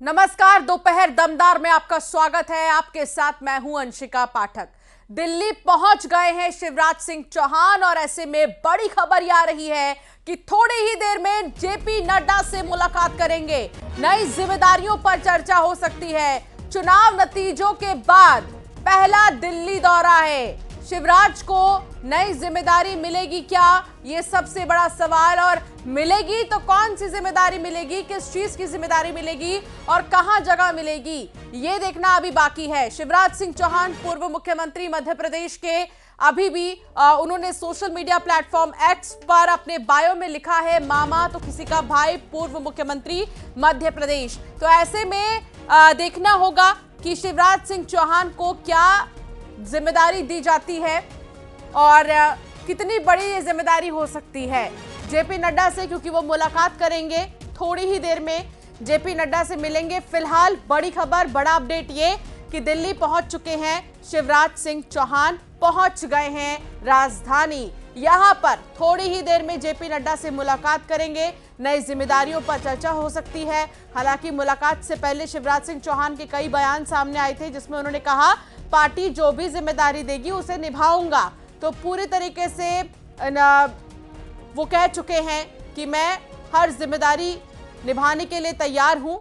नमस्कार, दोपहर दमदार में आपका स्वागत है। आपके साथ मैं हूं अंशिका पाठक। दिल्ली पहुंच गए हैं शिवराज सिंह चौहान और ऐसे में बड़ी खबर ये आ रही है कि थोड़ी ही देर में जेपी नड्डा से मुलाकात करेंगे। नई जिम्मेदारियों पर चर्चा हो सकती है। चुनाव नतीजों के बाद पहला दिल्ली दौरा है। शिवराज को नई जिम्मेदारी मिलेगी क्या, ये सबसे बड़ा सवाल। और मिलेगी तो कौन सी जिम्मेदारी मिलेगी, किस चीज की जिम्मेदारी मिलेगी और कहां जगह मिलेगी, ये देखना अभी बाकी है। शिवराज सिंह चौहान पूर्व मुख्यमंत्री मध्य प्रदेश के, अभी भी उन्होंने सोशल मीडिया प्लेटफॉर्म एक्स पर अपने बायो में लिखा है मामा तो किसी का भाई, पूर्व मुख्यमंत्री मध्य प्रदेश। तो ऐसे में देखना होगा कि शिवराज सिंह चौहान को क्या जिम्मेदारी दी जाती है और कितनी बड़ी ये जिम्मेदारी हो सकती है जेपी नड्डा से, क्योंकि वो मुलाकात करेंगे थोड़ी ही देर में, जेपी नड्डा से मिलेंगे। फिलहाल बड़ी खबर, बड़ा अपडेट ये कि दिल्ली पहुंच चुके हैं शिवराज सिंह चौहान, पहुंच गए हैं राजधानी। यहां पर थोड़ी ही देर में जेपी नड्डा से मुलाकात करेंगे। नई जिम्मेदारियों पर चर्चा हो सकती है। हालांकि मुलाकात से पहले शिवराज सिंह चौहान के कई बयान सामने आए थे जिसमें उन्होंने कहा पार्टी जो भी जिम्मेदारी देगी उसे निभाऊंगा। तो पूरी तरीके से वो कह चुके हैं कि मैं हर जिम्मेदारी निभाने के लिए तैयार हूं।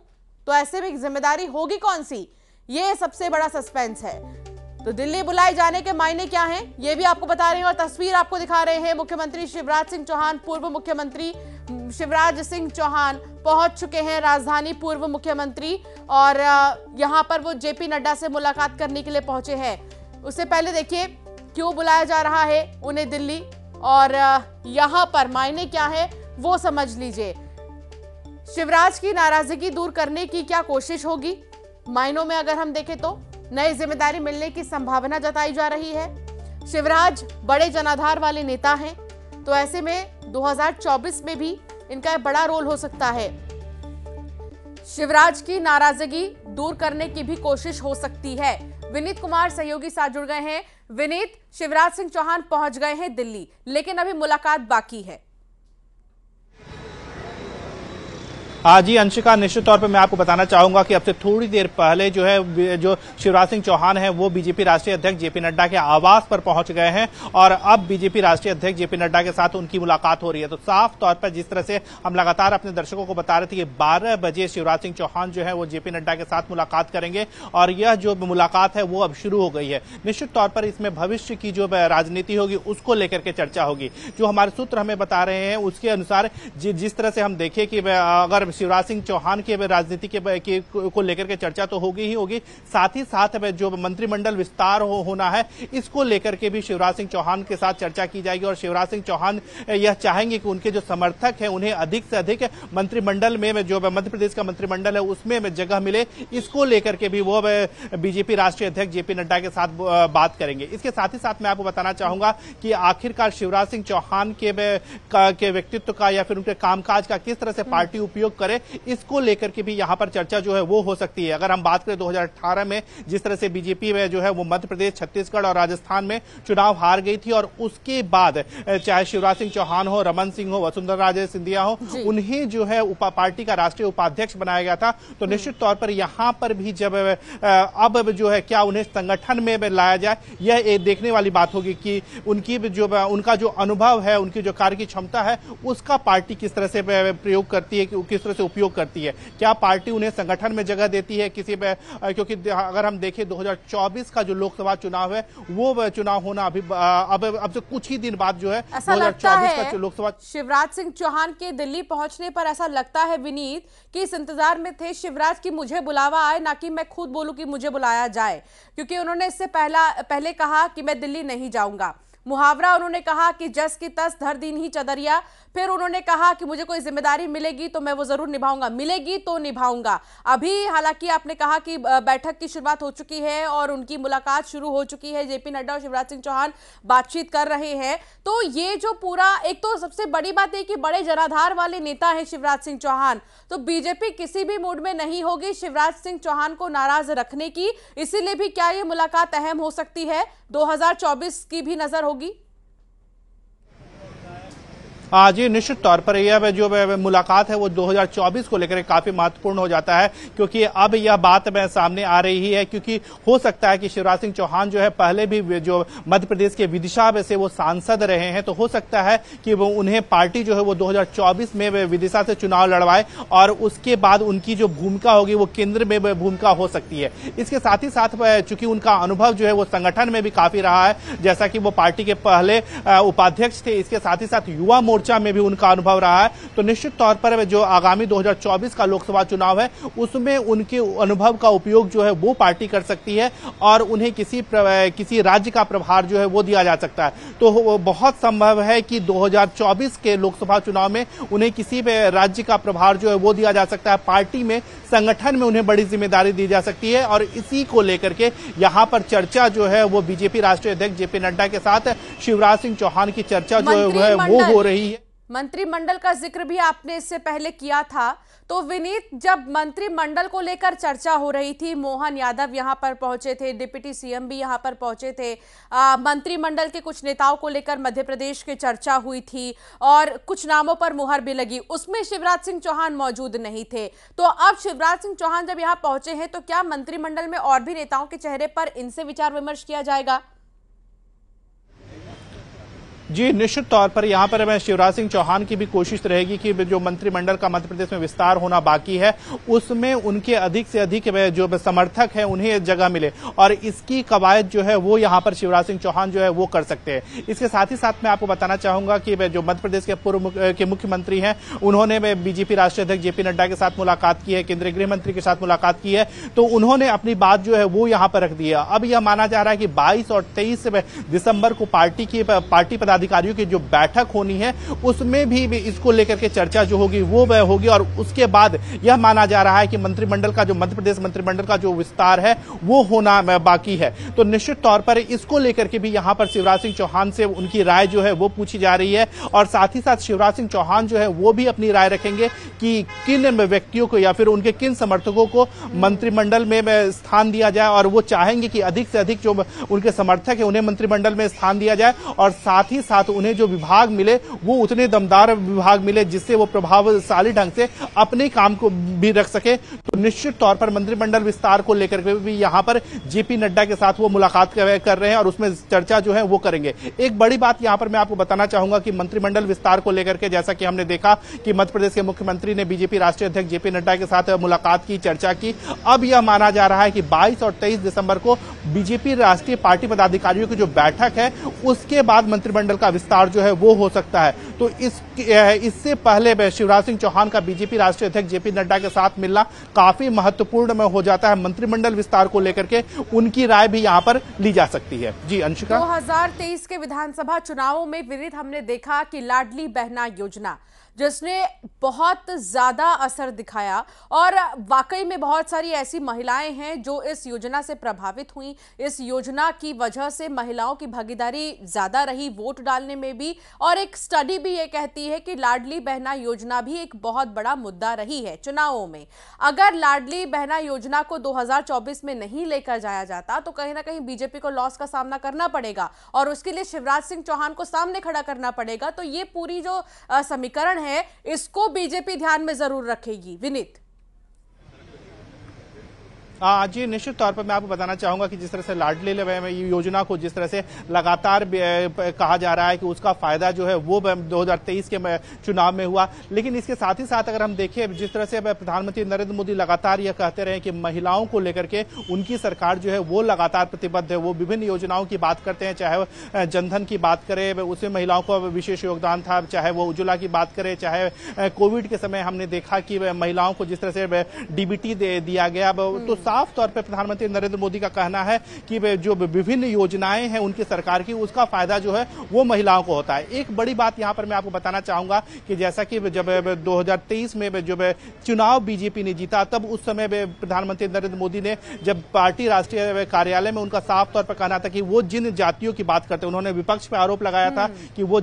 तो ऐसे में जिम्मेदारी होगी कौन सी, ये सबसे बड़ा सस्पेंस है। तो दिल्ली बुलाए जाने के मायने क्या हैं, ये भी आपको बता रहे हैं और तस्वीर आपको दिखा रहे हैं। मुख्यमंत्री शिवराज सिंह चौहान, पूर्व मुख्यमंत्री शिवराज सिंह चौहान पहुंच चुके हैं राजधानी, पूर्व मुख्यमंत्री, और यहां पर वो जेपी नड्डा से मुलाकात करने के लिए पहुंचे हैं। उससे पहले देखिए क्यों बुलाया जा रहा है उन्हें दिल्ली, और यहां पर मायने क्या है वो समझ लीजिए। शिवराज की नाराजगी दूर करने की क्या कोशिश होगी, मायनों में अगर हम देखें तो नई जिम्मेदारी मिलने की संभावना जताई जा रही है। शिवराज बड़े जनाधार वाले नेता हैं, तो ऐसे में 2024 में भी इनका बड़ा रोल हो सकता है। शिवराज की नाराजगी दूर करने की भी कोशिश हो सकती है। विनीत कुमार सहयोगी साथ जुड़ गए हैं। विनीत, शिवराज सिंह चौहान पहुंच गए हैं दिल्ली, लेकिन अभी मुलाकात बाकी है। जी अंशिका, निश्चित तौर पे मैं आपको बताना चाहूंगा कि अब से थोड़ी देर पहले जो शिवराज सिंह चौहान है वो बीजेपी राष्ट्रीय अध्यक्ष जेपी नड्डा के आवास पर पहुंच गए हैं और अब बीजेपी राष्ट्रीय अध्यक्ष जेपी नड्डा के साथ उनकी मुलाकात हो रही है। तो साफ तौर पर जिस तरह से हम लगातार अपने दर्शकों को बता रहे थे कि 12 बजे शिवराज सिंह चौहान जो है वो जेपी नड्डा के साथ मुलाकात करेंगे और यह जो मुलाकात है वो अब शुरू हो गई है। निश्चित तौर पर इसमें भविष्य की जो राजनीति होगी उसको लेकर के चर्चा होगी। जो हमारे सूत्र हमें बता रहे हैं उसके अनुसार जिस तरह से हम देखें कि अगर शिवराज सिंह चौहान की राजनीति को लेकर के चर्चा तो होगी ही होगी, साथ ही साथ जो मंत्रिमंडल विस्तार होना है इसको लेकर के भी शिवराज सिंह चौहान के साथ चर्चा की जाएगी। और शिवराज सिंह चौहान यह चाहेंगे कि उनके जो समर्थक हैं उन्हें अधिक से अधिक मंत्रिमंडल में जो मध्य प्रदेश का मंत्रिमंडल है उसमें जगह मिले, इसको लेकर के भी वो बीजेपी राष्ट्रीय अध्यक्ष जेपी नड्डा के साथ बात करेंगे। इसके साथ ही साथ मैं आपको बताना चाहूंगा कि आखिरकार शिवराज सिंह चौहान के व्यक्तित्व का या फिर उनके कामकाज का किस तरह से पार्टी उपयोग करे, इसको लेकर के भी यहां पर चर्चा जो है वो हो सकती है। अगर हम बात करें 2018 में जिस तरह से बीजेपी में जो है वो मध्य प्रदेश, छत्तीसगढ़ और राजस्थान में चुनाव हार गई थी और उसके बाद चाहे शिवराज सिंह चौहान हो, रमन सिंह हो, वसुंधरा राजे सिंधिया हो, उन्हें जो है पार्टी का राष्ट्रीय उपाध्यक्ष बनाया गया था। तो निश्चित तौर पर यहां पर भी जब अब जो है क्या उन्हें संगठन में लाया जाए, यह देखने वाली बात होगी कि उनका जो अनुभव है, उनकी जो कार्य की क्षमता है उसका पार्टी किस तरह से प्रयोग करती है, किस तरह से उपयोग करती है। क्या पार्टी उन्हें संगठन में जगह देती है किसी पे, क्योंकि अगर हम देखें 2024 का जो लोकसभा चुनाव है वो चुनाव होना अभी अब से कुछ ही दिन बाद जो है 2024 का लोकसभा। शिवराज सिंह चौहान के दिल्ली पहुंचने पर ऐसा लगता है विनीत कि इस इंतजार में थे शिवराज की मुझे बुलावा आए, ना कि मैं खुद बोलूं कि मुझे बुलाया जाए, क्योंकि उन्होंने इससे पहले कहा कि मैं दिल्ली नहीं जाऊंगा। मुहावरा उन्होंने कहा कि जस की तस धर दीन ही चदरिया। फिर उन्होंने कहा कि मुझे कोई जिम्मेदारी मिलेगी तो मैं वो जरूर निभाऊंगा, मिलेगी तो निभाऊंगा। अभी हालांकि आपने कहा कि बैठक की शुरुआत हो चुकी है और उनकी मुलाकात शुरू हो चुकी है, जेपी नड्डा और शिवराज सिंह चौहान बातचीत कर रहे हैं। तो ये जो पूरा, एक तो सबसे बड़ी बात है कि बड़े जनाधार वाले नेता हैं शिवराज सिंह चौहान, तो बीजेपी किसी भी मूड में नहीं होगी शिवराज सिंह चौहान को नाराज रखने की। इसीलिए भी क्या ये मुलाकात अहम हो सकती है, 2024 की भी नजर होगी। जी निश्चित तौर पर यह जो मुलाकात है वो 2024 को लेकर काफी महत्वपूर्ण हो जाता है, क्योंकि अब यह बात सामने आ रही है, क्योंकि हो सकता है कि शिवराज सिंह चौहान जो है पहले भी जो मध्य प्रदेश के विदिशा में से वो सांसद रहे हैं, तो हो सकता है कि वो उन्हें पार्टी जो है वो 2024 में विदिशा से चुनाव लड़वाए और उसके बाद उनकी जो भूमिका होगी वो केंद्र में भूमिका हो सकती है। इसके साथ ही साथ चूंकि उनका अनुभव जो है वो संगठन में भी काफी रहा है, जैसा कि वो पार्टी के पहले उपाध्यक्ष थे, इसके साथ ही साथ युवा मोर्चा में भी उनका अनुभव रहा है, तो निश्चित तौर पर जो आगामी 2024 का लोकसभा चुनाव है उसमें उनके अनुभव का उपयोग जो है वो पार्टी कर सकती है और उन्हें किसी राज्य का प्रभार जो है वो दिया जा सकता है। तो बहुत संभव है कि 2024 के लोकसभा चुनाव में उन्हें किसी राज्य का प्रभार जो है वो दिया जा सकता है, पार्टी में संगठन में उन्हें बड़ी जिम्मेदारी दी जा सकती है। और इसी को लेकर के यहां पर चर्चा जो है वो बीजेपी राष्ट्रीय अध्यक्ष जेपी नड्डा के साथ शिवराज सिंह चौहान की चर्चा जो है वो हो रही है। मंत्रिमंडल का जिक्र भी आपने इससे पहले किया था, तो विनीत, जब मंत्रिमंडल को लेकर चर्चा हो रही थी, मोहन यादव यहां पर पहुंचे थे, डिप्टी सीएम भी यहां पर पहुंचे थे, मंत्रिमंडल के कुछ नेताओं को लेकर मध्य प्रदेश की चर्चा हुई थी और कुछ नामों पर मुहर भी लगी, उसमें शिवराज सिंह चौहान मौजूद नहीं थे। तो अब शिवराज सिंह चौहान जब यहां पहुंचे हैं, तो क्या मंत्रिमंडल में और भी नेताओं के चेहरे पर इनसे विचार विमर्श किया जाएगा? जी निश्चित तौर पर यहां पर शिवराज सिंह चौहान की भी कोशिश रहेगी कि जो मंत्रिमंडल का मध्य प्रदेश में विस्तार होना बाकी है उसमें उनके अधिक से अधिक जो समर्थक हैं उन्हें जगह मिले, और इसकी कवायद जो है वो यहां पर शिवराज सिंह चौहान जो है वो कर सकते हैं। इसके साथ ही साथ मैं आपको बताना चाहूंगा कि जो मध्य प्रदेश के पूर्व के मुख्यमंत्री हैं उन्होंने बीजेपी राष्ट्रीय अध्यक्ष जेपी नड्डा के साथ मुलाकात की है, केंद्रीय गृह मंत्री के साथ मुलाकात की है, तो उन्होंने अपनी बात जो है वो यहां पर रख दी है। अब यह माना जा रहा है कि 22 और 23 दिसंबर को पार्टी पदाधिकारियों की जो बैठक होनी है उसमें भी इसको लेकर के चर्चा जो होगी वो होगी, और उसके बाद यह माना जा रहा है कि मंत्रिमंडल का जो मध्य प्रदेश मंत्रिमंडल का जो विस्तार है वो होना बाकी है। तो निश्चित तौर पर इसको लेकर के भी यहां पर शिवराज सिंह चौहान से उनकी राय जो है वो पूछी जा रही है, और साथ ही साथ शिवराज सिंह चौहान जो है वो भी अपनी राय रखेंगे कि किन व्यक्तियों को या फिर उनके किन समर्थकों को मंत्रिमंडल में स्थान दिया जाए, और वो चाहेंगे कि अधिक से अधिक जो उनके समर्थक है उन्हें मंत्रिमंडल में स्थान दिया जाए, और साथ ही साथ उन्हें जो विभाग मिले वो उतने दमदार विभाग मिले जिससे वो प्रभावशाली ढंग से अपने काम को भी रख सके। तो निश्चित तौर पर मंत्रिमंडल विस्तार को लेकर के भी यहां पर जेपी नड्डा के साथ वो मुलाकात कर रहे हैं और उसमें चर्चा जो है वो करेंगे। एक बड़ी बात यहां पर मैं आपको बताना चाहूंगा कि मंत्रिमंडल विस्तार को लेकर के जैसा कि हमने देखा कि मध्य प्रदेश के मुख्यमंत्री ने बीजेपी राष्ट्रीय अध्यक्ष जेपी नड्डा के साथ मुलाकात की, चर्चा की। अब यह माना जा रहा है कि 22 और 23 दिसंबर को बीजेपी राष्ट्रीय पार्टी पदाधिकारियों की जो बैठक है उसके बाद मंत्रिमंडल का विस्तार जो है वो हो सकता है। तो इससे पहले शिवराज सिंह चौहान का बीजेपी राष्ट्रीय अध्यक्ष जेपी नड्डा के साथ मिलना काफी महत्वपूर्ण में हो जाता है। मंत्रिमंडल विस्तार को लेकर के उनकी राय भी यहां पर ली जा सकती है। जी अंशिका, 2023 के विधानसभा चुनावों में विनीत, हमने देखा कि लाडली बहना योजना जिसने बहुत ज्यादा असर दिखाया, और वाकई में बहुत सारी ऐसी महिलाएं हैं जो इस योजना से प्रभावित हुई। इस योजना की वजह से महिलाओं की भागीदारी ज्यादा रही वोट डालने में भी, और एक स्टडी भी ये कहती है कि लाडली बहना योजना भी एक बहुत बड़ा मुद्दा रही है चुनावों में। अगर लाडली बहना योजना को 2024 में नहीं लेकर जाया जाता तो कहीं ना कहीं बीजेपी को लॉस का सामना करना पड़ेगा, और उसके लिए शिवराज सिंह चौहान को सामने खड़ा करना पड़ेगा। तो ये पूरी जो समीकरण है इसको बीजेपी ध्यान में जरूर रखेगी। विनीत, जी निश्चित तौर पर मैं आपको बताना चाहूंगा कि जिस तरह से लाडली योजना को जिस तरह से लगातार कहा जा रहा है कि उसका फायदा जो है वो 2023 के चुनाव में हुआ, लेकिन इसके साथ ही साथ अगर हम देखें जिस तरह से प्रधानमंत्री नरेंद्र मोदी लगातार यह कहते रहे कि महिलाओं को लेकर के उनकी सरकार जो है वो लगातार प्रतिबद्ध है। वो विभिन्न योजनाओं की बात करते हैं, चाहे जनधन की बात करें उसमें महिलाओं को विशेष योगदान था, चाहे वो उज्ज्वला की बात करें, चाहे कोविड के समय हमने देखा कि महिलाओं को जिस तरह से डीबीटी दिया गया। तो साफ तौर पर प्रधानमंत्री नरेंद्र मोदी का कहना है कि जो विभिन्न योजनाएं हैं उनकी सरकार की उसका फायदा जो है वो महिलाओं को होता है। एक बड़ी बात यहां पर मैं आपको बताना चाहूंगा कि जैसा कि जब 2023 में जब चुनाव बीजेपी ने जीता तब उस समय प्रधानमंत्री नरेंद्र मोदी ने जब पार्टी राष्ट्रीय कार्यालय में उनका साफ तौर पर कहना था कि वो जिन जातियों की बात करते हैं, उन्होंने विपक्ष पर आरोप लगाया था कि वो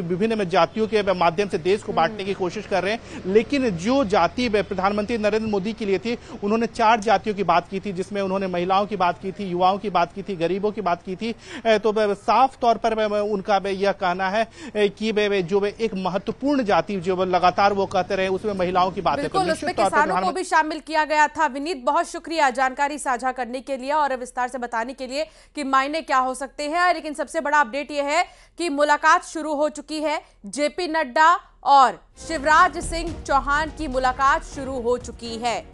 विभिन्न जातियों के माध्यम से देश को बांटने की कोशिश कर रहे हैं, लेकिन जो जाति प्रधानमंत्री नरेंद्र मोदी के लिए थी उन्होंने 4 जातियों की बात की थी, जिसमें उन्होंने महिलाओं की बात की थी, युवाओं की बात की थी, गरीबों की बात की थी। तो साफ तौर पर उनका यह कहना है कि जो एक महत्वपूर्ण जाति जो लगातार वो कहते रहे, उसमें महिलाओं की बात है। बिल्कुल, उसमें किसानों को भी शामिल किया गया था। विनीत, बहुत शुक्रिया जानकारी साझा करने के लिए और विस्तार से बताने के लिए कि मायने क्या हो सकते हैं। लेकिन सबसे बड़ा अपडेट यह है कि मुलाकात शुरू हो चुकी है। जेपी नड्डा और शिवराज सिंह चौहान की मुलाकात शुरू हो चुकी है।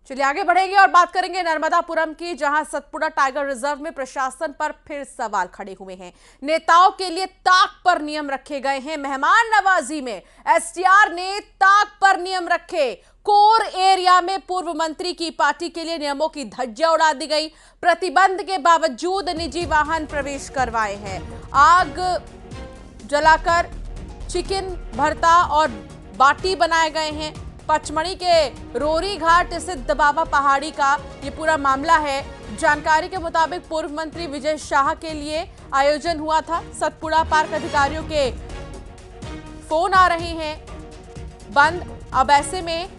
चलिए आगे बढ़ेंगे और बात करेंगे नर्मदापुरम की, जहां सतपुड़ा टाइगर रिजर्व में प्रशासन पर फिर सवाल खड़े हुए हैं। नेताओं के लिए ताक पर नियम रखे गए हैं। मेहमान नवाजी में एसटीआर ने ताक पर नियम रखे। कोर एरिया में पूर्व मंत्री की पार्टी के लिए नियमों की धज्जियां उड़ा दी गई। प्रतिबंध के बावजूद निजी वाहन प्रवेश करवाए हैं। आग जलाकर चिकन भरता और बाटी बनाए गए हैं। पचमढ़ी के रोरी घाट स्थित दबावा पहाड़ी का ये पूरा मामला है। जानकारी के मुताबिक पूर्व मंत्री विजय शाह के लिए आयोजन हुआ था। सतपुड़ा पार्क अधिकारियों के फोन आ रहे हैं बंद। अब ऐसे में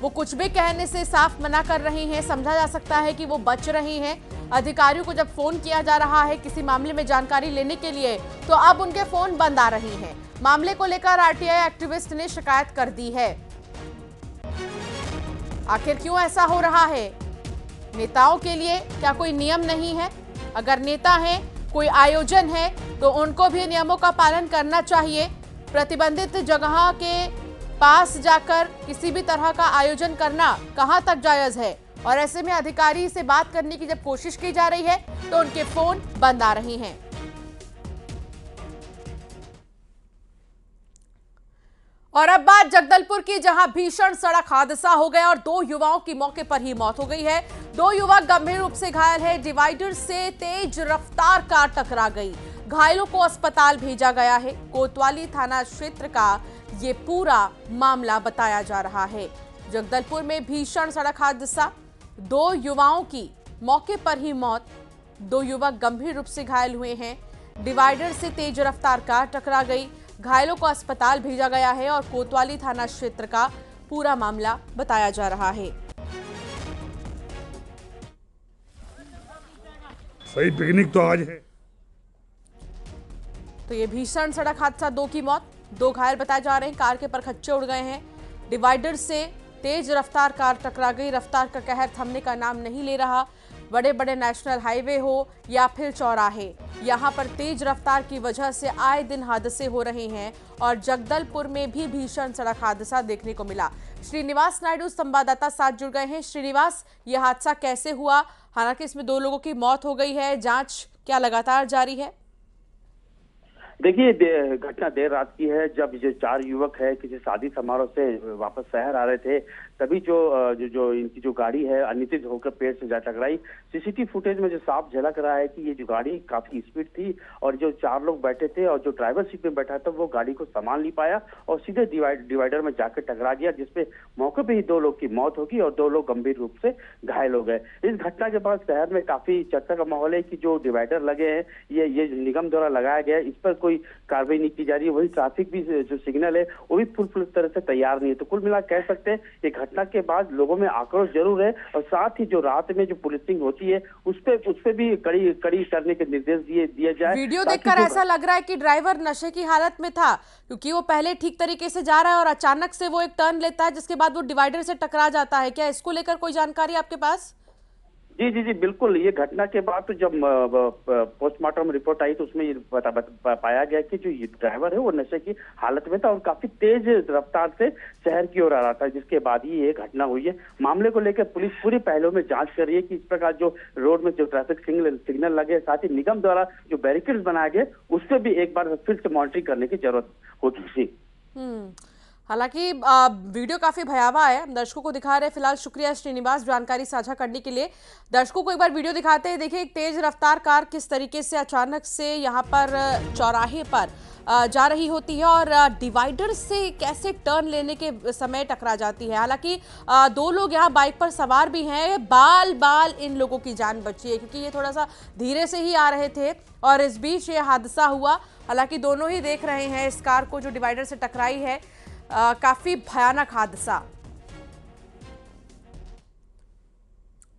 वो कुछ भी कहने से साफ मना कर रहे हैं। समझा जा सकता है कि वो बच रहे हैं। अधिकारियों को जब फोन किया जा रहा है किसी मामले में जानकारी लेने के लिए, तो अब उनके फोन बंद आ रहे हैं। मामले को लेकर आरटीआई एक्टिविस्ट ने शिकायत कर दी है। आखिर क्यों ऐसा हो रहा है? नेताओं के लिए क्या कोई नियम नहीं है? अगर नेता हैं, कोई आयोजन है, तो उनको भी नियमों का पालन करना चाहिए। प्रतिबंधित जगह के पास जाकर किसी भी तरह का आयोजन करना कहां तक जायज है? और ऐसे में अधिकारी से बात करने की जब कोशिश की जा रही है तो उनके फोन बंद आ रहे हैं। और अब बात जगदलपुर की, जहां भीषण सड़क हादसा हो गया और 2 युवाओं की मौके पर ही मौत हो गई है। 2 युवक गंभीर रूप से घायल है। डिवाइडर से तेज रफ्तार कार टकरा गई। घायलों को अस्पताल भेजा गया है। कोतवाली थाना क्षेत्र का ये पूरा मामला बताया जा रहा है। जगदलपुर में भीषण सड़क हादसा, 2 युवाओं की मौके पर ही मौत, 2 युवक गंभीर रूप से घायल हुए हैं। डिवाइडर से तेज रफ्तार कार टकरा गई। घायलों को अस्पताल भेजा गया है और कोतवाली थाना क्षेत्र का पूरा मामला बताया जा रहा है। सही पिकनिक तो आज है। तो ये भीषण सड़क हादसा, 2 की मौत, 2 घायल बताए जा रहे हैं। कार के परखच्चे उड़ गए हैं। डिवाइडर से तेज रफ्तार कार टकरा गई। रफ्तार का कहर थमने का नाम नहीं ले रहा। बड़े बड़े नेशनल हाईवे हो या फिर चौराहे, यहाँ पर तेज रफ्तार की वजह से आए दिन हादसे हो रहे हैं। और जगदलपुर में भी भीषण सड़क हादसा देखने को मिला। श्रीनिवास नायडू संवाददाता साथ जुड़ गए हैं। श्रीनिवास, यह हादसा कैसे हुआ? हालांकि इसमें 2 लोगों की मौत हो गई है, जांच क्या लगातार जारी है? देखिए, घटना देर रात की है, जब जो 4 युवक है किसी शादी समारोह से वापस शहर आ रहे थे, तभी जो इनकी जो गाड़ी है अनियंत्रित होकर पेड़ से जा टकराई। सीसीटीवी फुटेज में जो साफ झलक रहा है कि ये जो गाड़ी काफी स्पीड थी और जो 4 लोग बैठे थे और जो ड्राइवर सीट में बैठा था वो गाड़ी को संभाल नहीं पाया और सीधे डिवाइडर में जाकर टकरा गया, जिसपे मौके पे ही 2 लोग की मौत होगी और 2 लोग गंभीर रूप से घायल हो गए। इस घटना के बाद शहर में काफी चर्चा का माहौल है कि जो डिवाइडर लगे हैं ये निगम द्वारा लगाया गया है, इस पर कोई कार्रवाई नहीं की जा रही है। वही ट्रैफिक भी जो सिग्नल है वो भी पूरी तरह से तैयार नहीं है। तो कुल मिला कह सकते हैं ये घटना के बाद लोगों में आक्रोश जरूर है और साथ ही जो रात में जो पुलिसिंग होती है उस पे भी कड़ी करने के निर्देश दिए जाए। वीडियो देखकर ऐसा लग रहा है कि ड्राइवर नशे की हालत में था, क्योंकि वो पहले ठीक तरीके से जा रहा है और अचानक से वो एक टर्न लेता है जिसके बाद वो डिवाइडर से टकरा जाता है। क्या इसको लेकर कोई जानकारी आपके पास? जी बिल्कुल। ये घटना के बाद तो जब पोस्टमार्टम रिपोर्ट आई तो उसमें ये पाया गया कि जो ड्राइवर है वो नशे की हालत में था और काफी तेज रफ्तार से शहर की ओर आ रहा था, जिसके बाद ही ये घटना हुई है। मामले को लेकर पुलिस पूरी पहलुओं में जांच कर रही है कि इस प्रकार जो रोड में जो ट्रैफिक सिग्नल लगे, साथ ही निगम द्वारा जो बैरिकेड्स बनाए गए उस पर भी एक बार फिर से मॉनिटरिंग करने की जरूरत होगी थी। हालांकि वीडियो काफी भयावह है, दर्शकों को दिखा रहे हैं। फिलहाल शुक्रिया श्रीनिवास जानकारी साझा करने के लिए। दर्शकों को एक बार वीडियो दिखाते हैं। देखिए एक तेज रफ्तार कार किस तरीके से अचानक से यहाँ पर चौराहे पर जा रही होती है और डिवाइडर से कैसे टर्न लेने के समय टकरा जाती है। हालांकि 2 लोग यहाँ बाइक पर सवार भी हैं। बाल इन लोगों की जान बची है क्योंकि ये थोड़ा सा धीरे से ही आ रहे थे और इस बीच ये हादसा हुआ। हालांकि दोनों ही देख रहे हैं इस कार को जो डिवाइडर से टकराई है। काफी भयानक हादसा।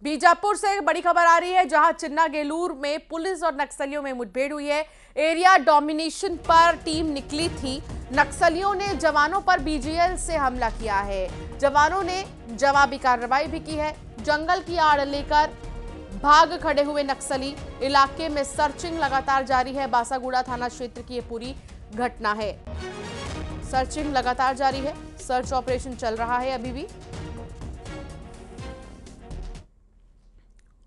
बीजापुर से एक बड़ी खबर आ रही है, जहां चिन्नागेलूर में पुलिस और नक्सलियों में मुठभेड़ हुई है। एरिया डोमिनेशन पर टीम निकली थी। नक्सलियों ने जवानों पर बीजीएल से हमला किया है। जवानों ने जवाबी कार्रवाई भी की है। जंगल की आड़ लेकर भाग खड़े हुए नक्सली, इलाके में सर्चिंग लगातार जारी है। बासागुड़ा थाना क्षेत्र की यह पूरी घटना है। सर्चिंग लगातार जारी है, सर्च ऑपरेशन चल रहा है अभी भी।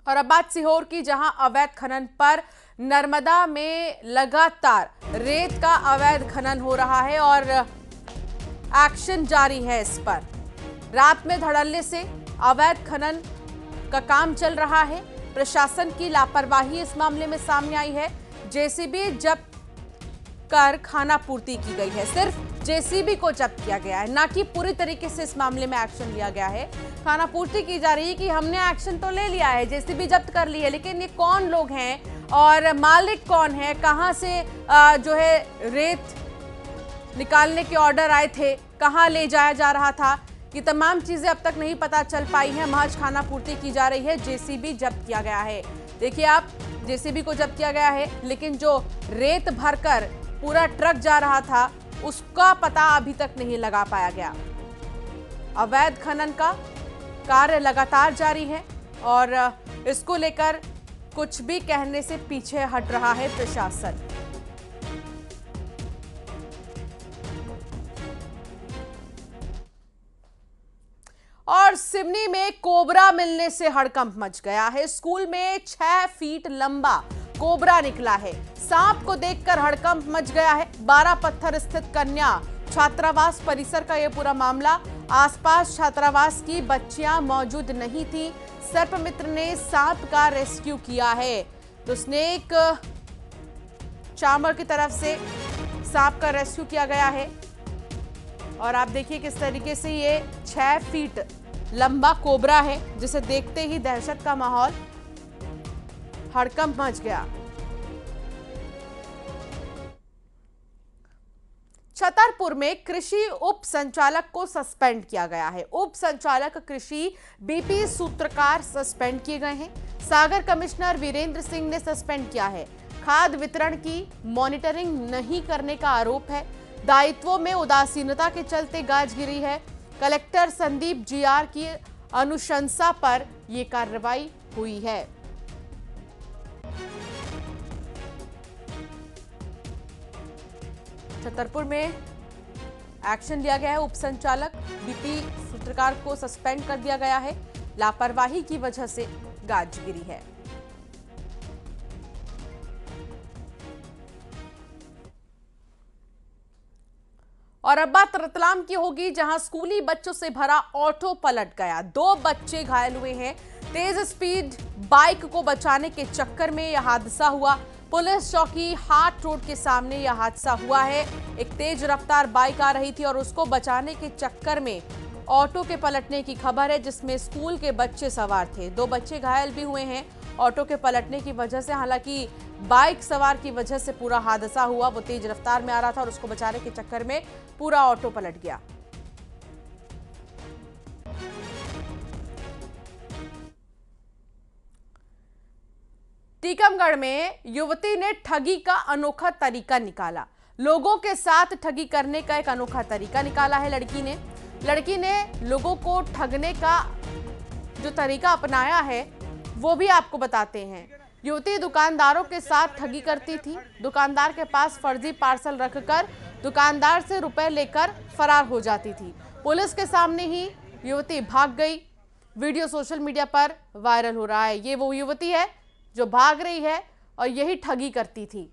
और अब बात सीहोर की, जहां अवैध खनन पर नर्मदा में लगातार रेत का अवैध खनन हो रहा है और एक्शन जारी है इस पर। रात में धड़ल्ले से अवैध खनन का काम चल रहा है। प्रशासन की लापरवाही इस मामले में सामने आई है। जेसीबी जब्त कर खानापूर्ति की गई है। सिर्फ जेसीबी को जब्त किया गया है, ना कि पूरी तरीके से इस मामले में एक्शन लिया गया है। खानापूर्ति की जा रही है कि हमने एक्शन तो ले लिया है, जेसीबी जब्त कर ली है, लेकिन ये कौन लोग हैं और मालिक कौन है, कहां से जो है रेत निकालने के ऑर्डर आए थे, कहां ले जाया जा रहा था, ये तमाम चीजें अब तक नहीं पता चल पाई हैं। महज खानापूर्ति की जा रही है। जेसीबी जब्त किया गया है। देखिए आप, जेसीबी को जब्त किया गया है, लेकिन जो रेत भरकर पूरा ट्रक जा रहा था उसका पता अभी तक नहीं लगा पाया गया। अवैध खनन का कार्य लगातार जारी है और इसको लेकर कुछ भी कहने से पीछे हट रहा है प्रशासन। और सिवनी में कोबरा मिलने से हड़कंप मच गया है। स्कूल में 6 फीट लंबा कोबरा निकला है। सांप को देखकर हड़कंप मच गया है। 12 पत्थर स्थित कन्या छात्रावास परिसर का यह पूरा मामला। आसपास छात्रावास की बच्चियां मौजूद नहीं थी। सर्पमित्र ने सांप का रेस्क्यू किया है। तो स्नेक चार्मर की तरफ से सांप का रेस्क्यू किया गया है और आप देखिए किस तरीके से ये 6 फीट लंबा कोबरा है, जिसे देखते ही दहशत का माहौल, हड़कंप मच गया। छतरपुर में कृषि उप संचालक को सस्पेंड किया गया है। उप संचालक कृषि बीपी सूत्रकार सस्पेंड किए गए हैं। सागर कमिश्नर वीरेंद्र सिंह ने सस्पेंड किया है। खाद वितरण की मॉनिटरिंग नहीं करने का आरोप है। दायित्वों में उदासीनता के चलते गाज गिरी है। कलेक्टर संदीप जीआर की अनुशंसा पर यह कार्रवाई हुई है। छतरपुर में एक्शन लिया गया है। उप संचालक बीपी सूत्रकार को सस्पेंड कर दिया गया है। लापरवाही की वजह से गाज गिरी है। और अब बात रतलाम की होगी, जहां स्कूली बच्चों से भरा ऑटो पलट गया। 2 बच्चे घायल हुए हैं। तेज स्पीड बाइक को बचाने के चक्कर में यह हादसा हुआ। पुलिस चौकी हाट रोड के सामने यह हादसा हुआ है। एक तेज रफ्तार बाइक आ रही थी और उसको बचाने के चक्कर में ऑटो के पलटने की खबर है, जिसमें स्कूल के बच्चे सवार थे। 2 बच्चे घायल भी हुए हैं ऑटो के पलटने की वजह से। हालांकि बाइक सवार की वजह से पूरा हादसा हुआ। वो तेज रफ्तार में आ रहा था और उसको बचाने के चक्कर में पूरा ऑटो पलट गया। टीकमगढ़ में युवती ने ठगी का अनोखा तरीका निकाला। लोगों के साथ ठगी करने का एक अनोखा तरीका निकाला है लड़की ने लोगों को ठगने का जो तरीका अपनाया है वो भी आपको बताते हैं। युवती दुकानदारों के साथ ठगी करती थी। दुकानदार के पास फर्जी पार्सल रखकर दुकानदार से रुपए लेकर फरार हो जाती थी। पुलिस के सामने ही युवती भाग गई। वीडियो सोशल मीडिया पर वायरल हो रहा है। ये वो युवती है जो भाग रही है और यही ठगी करती थी।